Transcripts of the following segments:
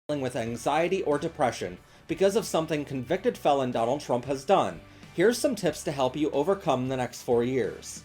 dealing with anxiety or depression because of something convicted felon Donald Trump has done, here's some tips to help you overcome the next 4 years.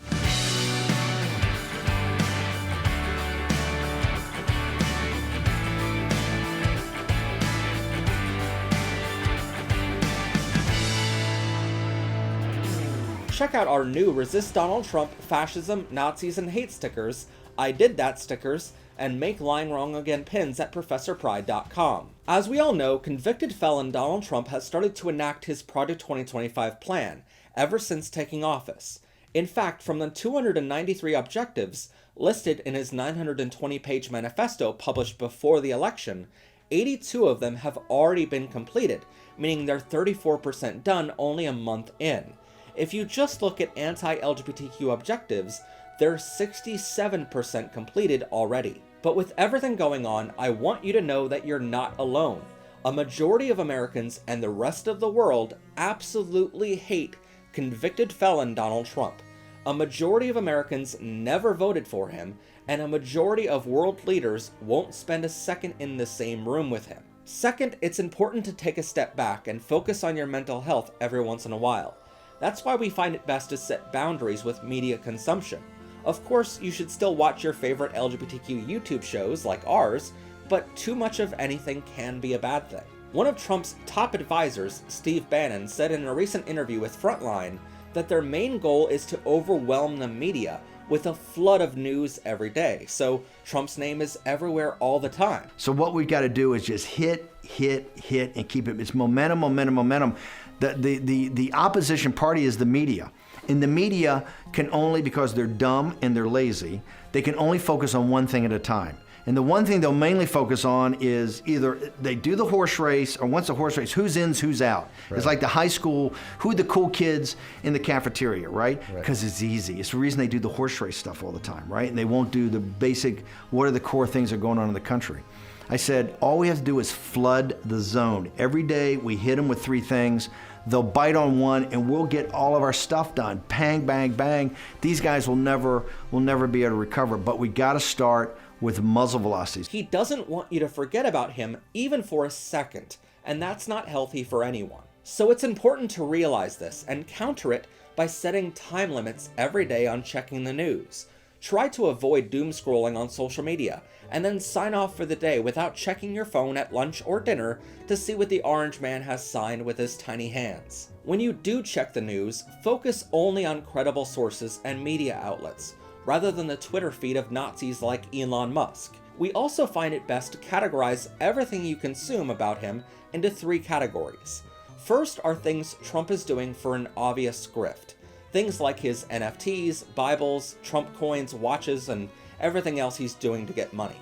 Check out our new Resist Donald Trump, Fascism, Nazis, and Hate stickers, I Did That stickers, and Make Lying Wrong Again pins at ProfessorPride.com. As we all know, convicted felon Donald Trump has started to enact his Project 2025 plan ever since taking office. In fact, from the 293 objectives listed in his 920-page manifesto published before the election, 82 of them have already been completed, meaning they're 34% done only a month in. If you just look at anti-LGBTQ objectives, they're 67% completed already. But with everything going on, I want you to know that you're not alone. A majority of Americans and the rest of the world absolutely hate convicted felon Donald Trump. A majority of Americans never voted for him, and a majority of world leaders won't spend a second in the same room with him. Second, it's important to take a step back and focus on your mental health every once in a while. That's why we find it best to set boundaries with media consumption. Of course, you should still watch your favorite LGBTQ YouTube shows like ours, but too much of anything can be a bad thing. One of Trump's top advisors, Steve Bannon, said in a recent interview with Frontline that their main goal is to overwhelm the media with a flood of news every day. So Trump's name is everywhere all the time. So what we've got to do is just hit, and keep it. It's momentum. The opposition party is the media. And the media can only, because they're dumb and they're lazy, they can only focus on one thing at a time. And the one thing they'll mainly focus on is either they do the horse race, or once the horse race, who's in, who's out. Right. It's like the high school, who are the cool kids in the cafeteria, right? Because it's easy. It's the reason they do the horse race stuff all the time, right? And they won't do the basic, what are the core things that are going on in the country? I said, all we have to do is flood the zone. Every day we hit them with 3 things. They'll bite on one and we'll get all of our stuff done. Bang, bang, bang. These guys will never be able to recover, but we gotta start with muzzle velocities. He doesn't want you to forget about him even for a second, and that's not healthy for anyone. So it's important to realize this and counter it by setting time limits every day on checking the news. Try to avoid doom scrolling on social media, and then sign off for the day without checking your phone at lunch or dinner to see what the orange man has signed with his tiny hands. When you do check the news, focus only on credible sources and media outlets, rather than the Twitter feed of Nazis like Elon Musk. We also find it best to categorize everything you consume about him into 3 categories. First are things Trump is doing for an obvious grift. Things like his NFTs, Bibles, Trump coins, watches, and everything else he's doing to get money.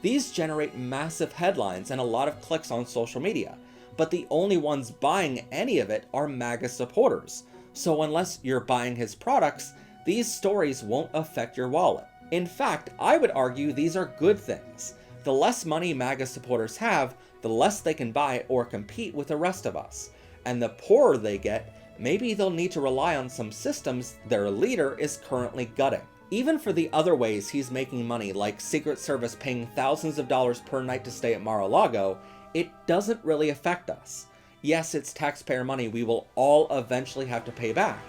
These generate massive headlines and a lot of clicks on social media, but the only ones buying any of it are MAGA supporters. So unless you're buying his products, these stories won't affect your wallet. In fact, I would argue these are good things. The less money MAGA supporters have, the less they can buy or compete with the rest of us. And the poorer they get, maybe they'll need to rely on some systems their leader is currently gutting. Even for the other ways he's making money, like Secret Service paying thousands of dollars per night to stay at Mar-a-Lago, it doesn't really affect us. Yes, it's taxpayer money we will all eventually have to pay back,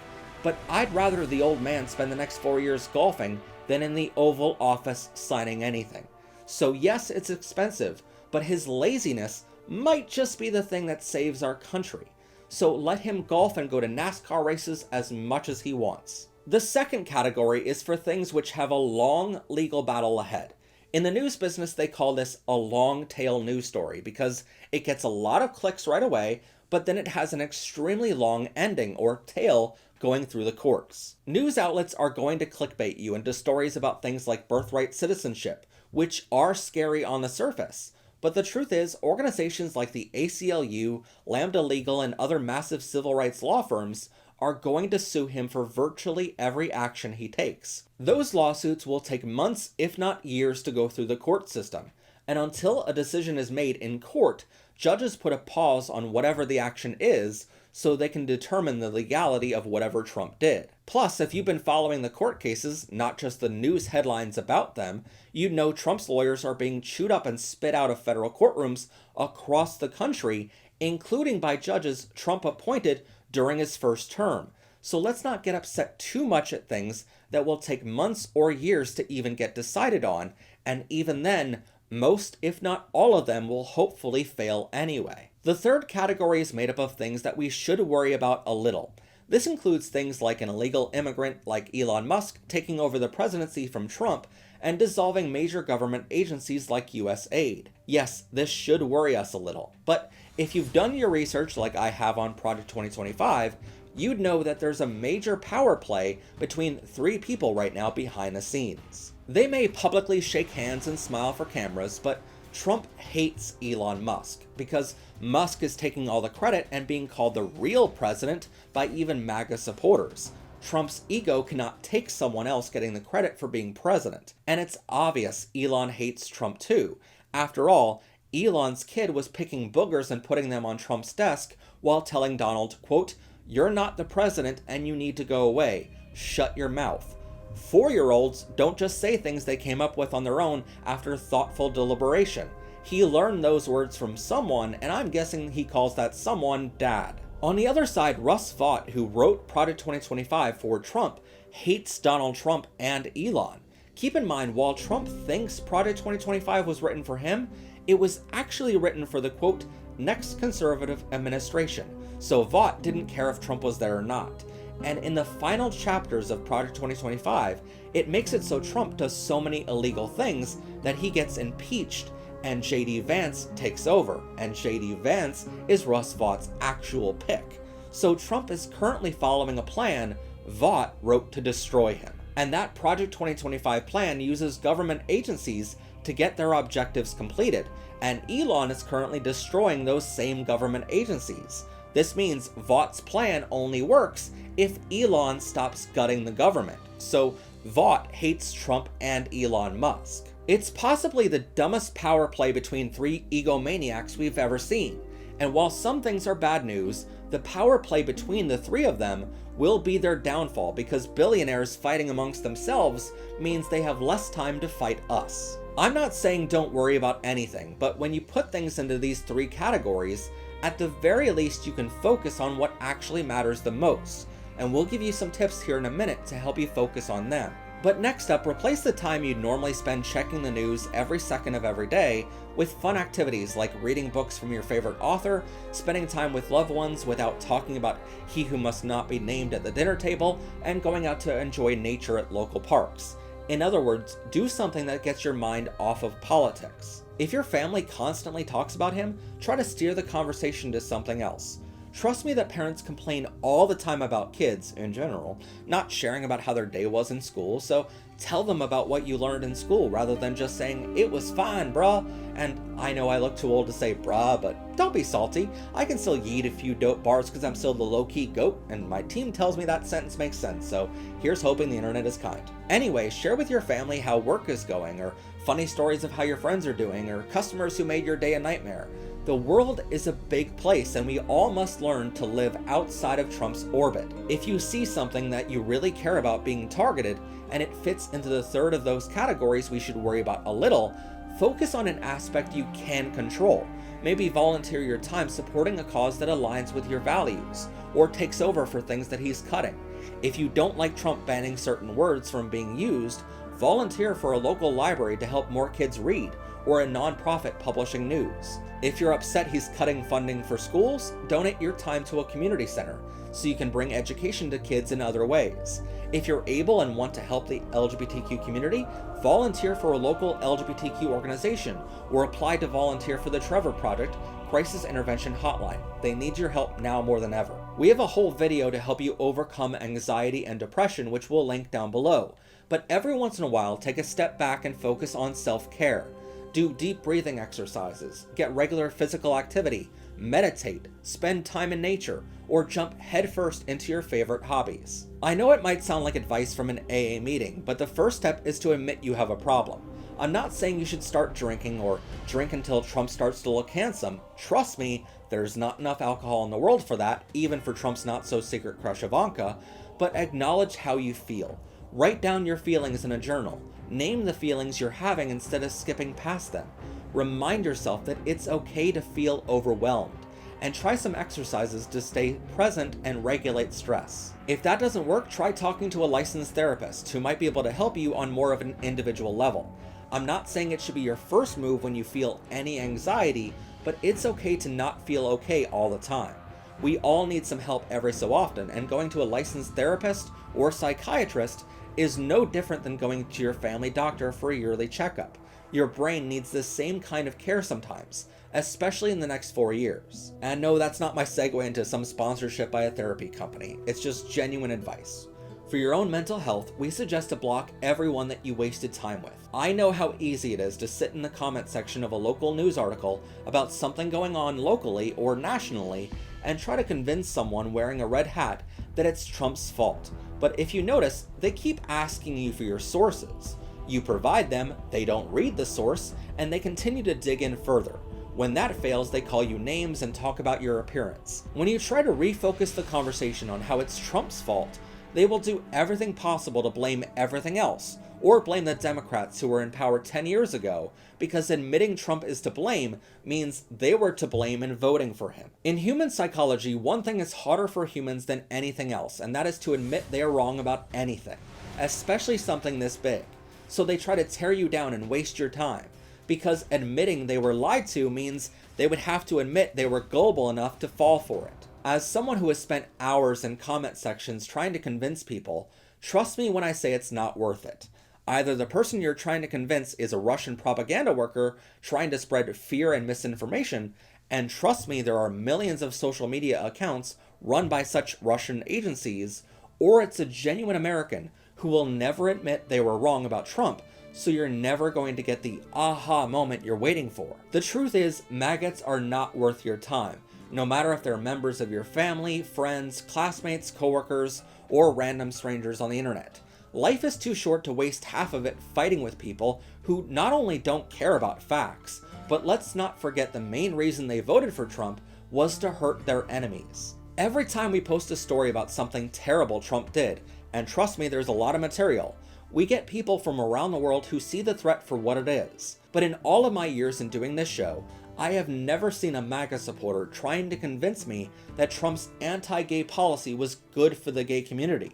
but I'd rather the old man spend the next 4 years golfing than in the Oval Office signing anything. So yes, it's expensive, but his laziness might just be the thing that saves our country. So let him golf and go to NASCAR races as much as he wants. The second category is for things which have a long legal battle ahead. In the news business, they call this a long tail news story because it gets a lot of clicks right away, but then it has an extremely long ending or tail going through the courts. News outlets are going to clickbait you into stories about things like birthright citizenship, which are scary on the surface. But the truth is, organizations like the ACLU, Lambda Legal, and other massive civil rights law firms are going to sue him for virtually every action he takes. Those lawsuits will take months, if not years, to go through the court system, and until a decision is made in court, judges put a pause on whatever the action is so they can determine the legality of whatever Trump did. Plus, if you've been following the court cases, not just the news headlines about them, you know Trump's lawyers are being chewed up and spit out of federal courtrooms across the country, including by judges Trump appointed during his first term. So let's not get upset too much at things that will take months or years to even get decided on, and even then, most, if not all of them, will hopefully fail anyway. The third category is made up of things that we should worry about a little. This includes things like an illegal immigrant like Elon Musk taking over the presidency from Trump and dissolving major government agencies like USAID. Yes, this should worry us a little, but if you've done your research like I have on Project 2025, you'd know that there's a major power play between three people right now behind the scenes. They may publicly shake hands and smile for cameras, but Trump hates Elon Musk because Musk is taking all the credit and being called the real president by even MAGA supporters. Trump's ego cannot take someone else getting the credit for being president. And it's obvious Elon hates Trump too. After all, Elon's kid was picking boogers and putting them on Trump's desk while telling Donald, quote, "You're not the president and you need to go away. Shut your mouth." 4-year-olds don't just say things they came up with on their own after thoughtful deliberation. He learned those words from someone, and I'm guessing he calls that someone Dad. On the other side, Russ Vought, who wrote Project 2025 for Trump, hates Donald Trump and Elon. Keep in mind, while Trump thinks Project 2025 was written for him, it was actually written for the, quote, next conservative administration. So Vought didn't care if Trump was there or not. And in the final chapters of Project 2025, it makes it so Trump does so many illegal things that he gets impeached and J.D. Vance takes over, and J.D. Vance is Russ Vaught's actual pick. So Trump is currently following a plan Vought wrote to destroy him. And that Project 2025 plan uses government agencies to get their objectives completed, and Elon is currently destroying those same government agencies. This means Vaught's plan only works if Elon stops gutting the government. So Vought hates Trump and Elon Musk. It's possibly the dumbest power play between three egomaniacs we've ever seen. And while some things are bad news, the power play between the three of them will be their downfall because billionaires fighting amongst themselves means they have less time to fight us. I'm not saying don't worry about anything, but when you put things into these three categories, at the very least you can focus on what actually matters the most, and we'll give you some tips here in a minute to help you focus on them. But next up, replace the time you'd normally spend checking the news every second of every day with fun activities like reading books from your favorite author, spending time with loved ones without talking about he who must not be named at the dinner table, and going out to enjoy nature at local parks. In other words, do something that gets your mind off of politics. If your family constantly talks about him, try to steer the conversation to something else. Trust me that parents complain all the time about kids, in general, not sharing about how their day was in school, so tell them about what you learned in school rather than just saying, "It was fine, bruh." And I know I look too old to say bruh, but don't be salty. I can still yeet a few dope bars because I'm still the low-key goat, and my team tells me that sentence makes sense, so here's hoping the internet is kind. Anyway, share with your family how work is going, or funny stories of how your friends are doing, or customers who made your day a nightmare. The world is a big place, and we all must learn to live outside of Trump's orbit. If you see something that you really care about being targeted, and it fits into the third of those categories we should worry about a little, focus on an aspect you can control. Maybe volunteer your time supporting a cause that aligns with your values, or takes over for things that he's cutting. If you don't like Trump banning certain words from being used, volunteer for a local library to help more kids read, or a nonprofit publishing news. If you're upset he's cutting funding for schools, donate your time to a community center so you can bring education to kids in other ways. If you're able and want to help the LGBTQ community, volunteer for a local LGBTQ organization or apply to volunteer for the Trevor Project Crisis Intervention Hotline. They need your help now more than ever. We have a whole video to help you overcome anxiety and depression, which we'll link down below. But every once in a while, take a step back and focus on self-care. Do deep breathing exercises, get regular physical activity, meditate, spend time in nature, or jump headfirst into your favorite hobbies. I know it might sound like advice from an AA meeting, but the first step is to admit you have a problem. I'm not saying you should start drinking or drink until Trump starts to look handsome. Trust me, there's not enough alcohol in the world for that, even for Trump's not-so-secret crush Ivanka, but acknowledge how you feel. Write down your feelings in a journal. Name the feelings you're having instead of skipping past them. Remind yourself that it's okay to feel overwhelmed, and try some exercises to stay present and regulate stress. If that doesn't work, try talking to a licensed therapist who might be able to help you on more of an individual level. I'm not saying it should be your first move when you feel any anxiety, but it's okay to not feel okay all the time. We all need some help every so often, and going to a licensed therapist or psychiatrist is no different than going to your family doctor for a yearly checkup. Your brain needs the same kind of care sometimes, especially in the next 4 years. And no, that's not my segue into some sponsorship by a therapy company. It's just genuine advice. For your own mental health, we suggest to block everyone that you wasted time with. I know how easy it is to sit in the comment section of a local news article about something going on locally or nationally and try to convince someone wearing a red hat that it's Trump's fault. But if you notice, they keep asking you for your sources. You provide them, they don't read the source, and they continue to dig in further. When that fails, they call you names and talk about your appearance. When you try to refocus the conversation on how it's Trump's fault, they will do everything possible to blame everything else, or blame the Democrats who were in power 10 years ago, because admitting Trump is to blame means they were to blame in voting for him. In human psychology, one thing is harder for humans than anything else, and that is to admit they are wrong about anything, especially something this big. So they try to tear you down and waste your time, because admitting they were lied to means they would have to admit they were gullible enough to fall for it. As someone who has spent hours in comment sections trying to convince people, trust me when I say it's not worth it. Either the person you're trying to convince is a Russian propaganda worker trying to spread fear and misinformation, and trust me, there are millions of social media accounts run by such Russian agencies, or it's a genuine American who will never admit they were wrong about Trump, so you're never going to get the aha moment you're waiting for. The truth is, maggots are not worth your time, no matter if they're members of your family, friends, classmates, coworkers, or random strangers on the internet. Life is too short to waste half of it fighting with people who not only don't care about facts, but let's not forget the main reason they voted for Trump was to hurt their enemies. Every time we post a story about something terrible Trump did, and trust me, there's a lot of material, we get people from around the world who see the threat for what it is. But in all of my years in doing this show, I have never seen a MAGA supporter trying to convince me that Trump's anti-gay policy was good for the gay community.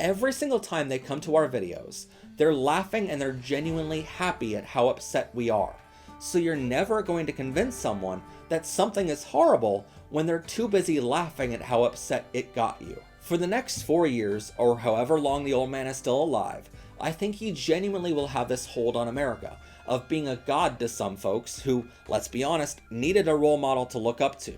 Every single time they come to our videos, they're laughing and they're genuinely happy at how upset we are. So you're never going to convince someone that something is horrible when they're too busy laughing at how upset it got you. For the next 4 years, or however long the old man is still alive, I think he genuinely will have this hold on America, of being a god to some folks who, let's be honest, needed a role model to look up to.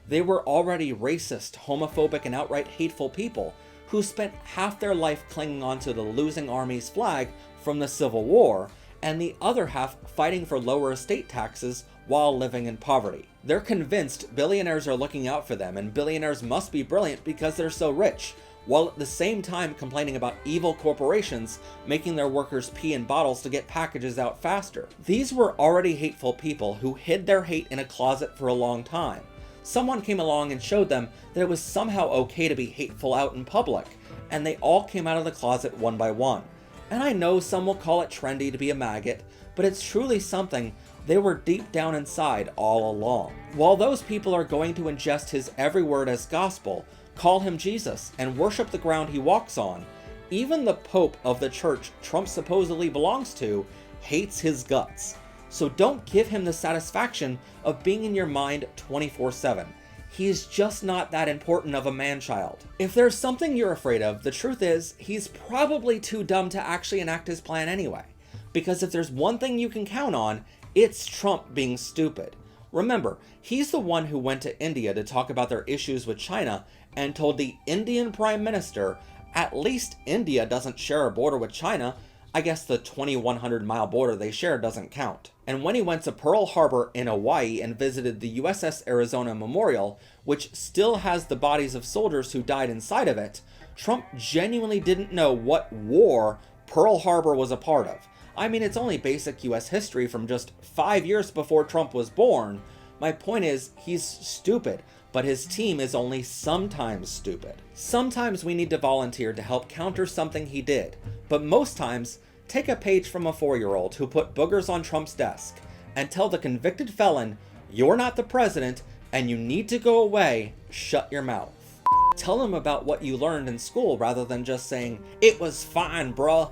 They were already racist, homophobic, and outright hateful people who spent half their life clinging onto the losing army's flag from the Civil War, and the other half fighting for lower estate taxes while living in poverty. They're convinced billionaires are looking out for them, and billionaires must be brilliant because they're so rich, while at the same time complaining about evil corporations making their workers pee in bottles to get packages out faster. These were already hateful people who hid their hate in a closet for a long time. Someone came along and showed them that it was somehow okay to be hateful out in public, and they all came out of the closet one by one. And I know some will call it trendy to be a maggot, but it's truly something they were deep down inside all along. While those people are going to ingest his every word as gospel, call him Jesus, and worship the ground he walks on, even the Pope of the church Trump supposedly belongs to hates his guts. So don't give him the satisfaction of being in your mind 24/7. He's just not that important of a man-child. If there's something you're afraid of, the truth is, he's probably too dumb to actually enact his plan anyway. Because if there's one thing you can count on, it's Trump being stupid. Remember, he's the one who went to India to talk about their issues with China and told the Indian Prime Minister, at least India doesn't share a border with China. I guess the 2,100-mile border they share doesn't count. And when he went to Pearl Harbor in Hawaii and visited the USS Arizona Memorial, which still has the bodies of soldiers who died inside of it, Trump genuinely didn't know what war Pearl Harbor was a part of. I mean, it's only basic US history from just 5 years before Trump was born. My point is, he's stupid, but his team is only sometimes stupid. Sometimes we need to volunteer to help counter something he did, but most times, take a page from a 4-year-old who put boogers on Trump's desk and tell the convicted felon, you're not the president and you need to go away, shut your mouth. Tell him about what you learned in school rather than just saying, it was fine, bruh.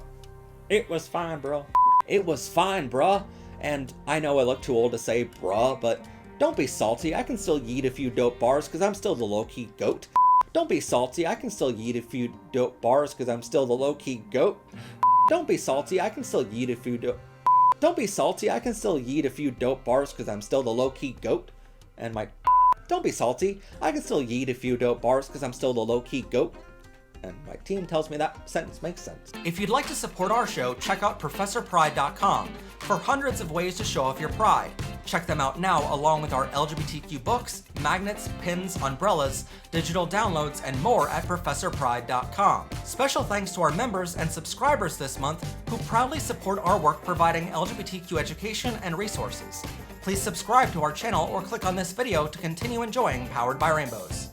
It was fine, bro. It was fine, bruh. And I know I look too old to say bruh, but don't be salty. I can still yeet a few dope bars because I'm still the low-key goat. Don't be salty. I can still yeet a few dope bars because I'm still the low-key goat. Don't be salty. I can still yeet a few dope... Don't be salty. I can still yeet a few dope bars because I'm still the low-key goat. And my... Don't be salty. I can still yeet a few dope bars because I'm still the low-key goat. And my team tells me that sentence makes sense. If you'd like to support our show, check out ProfessorPride.com for hundreds of ways to show off your pride. Check them out now along with our LGBTQ books, magnets, pins, umbrellas, digital downloads, and more at ProfessorPride.com. Special thanks to our members and subscribers this month who proudly support our work providing LGBTQ education and resources. Please subscribe to our channel or click on this video to continue enjoying Powered by Rainbows.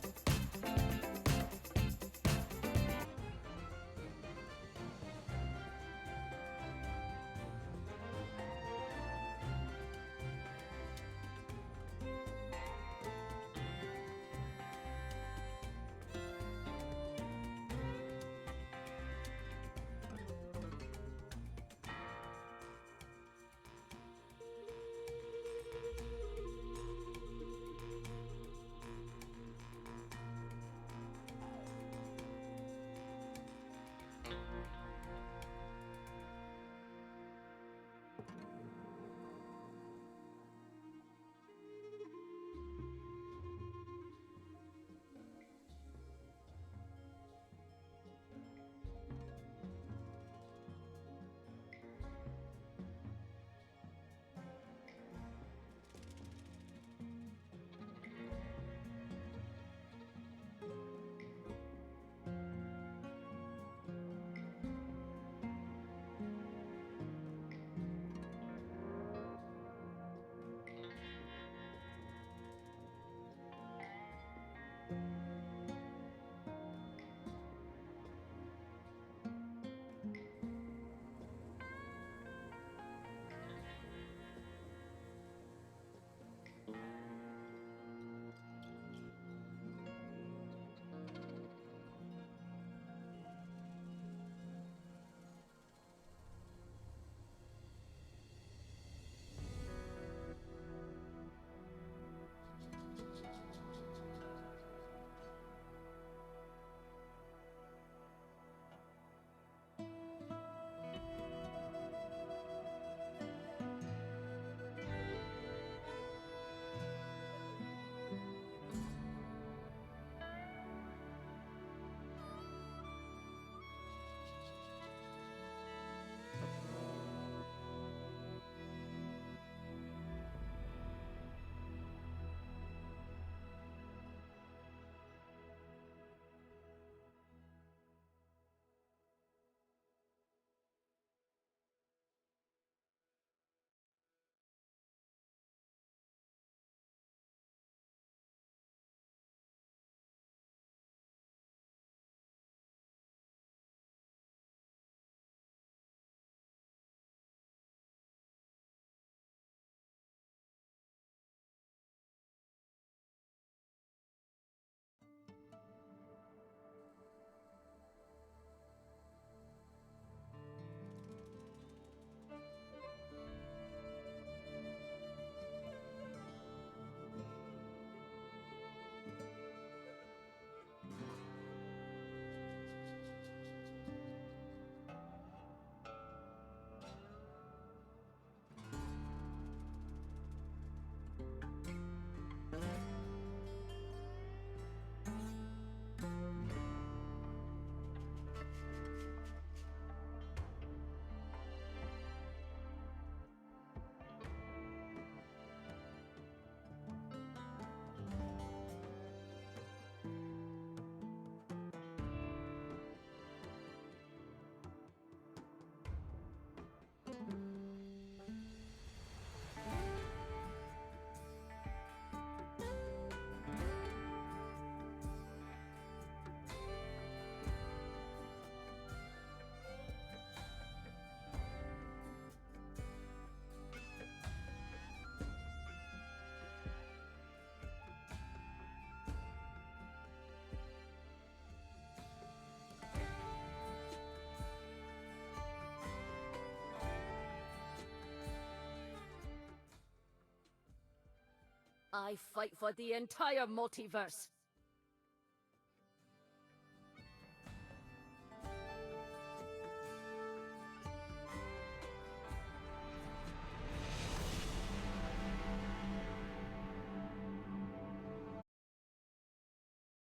I fight for the entire multiverse.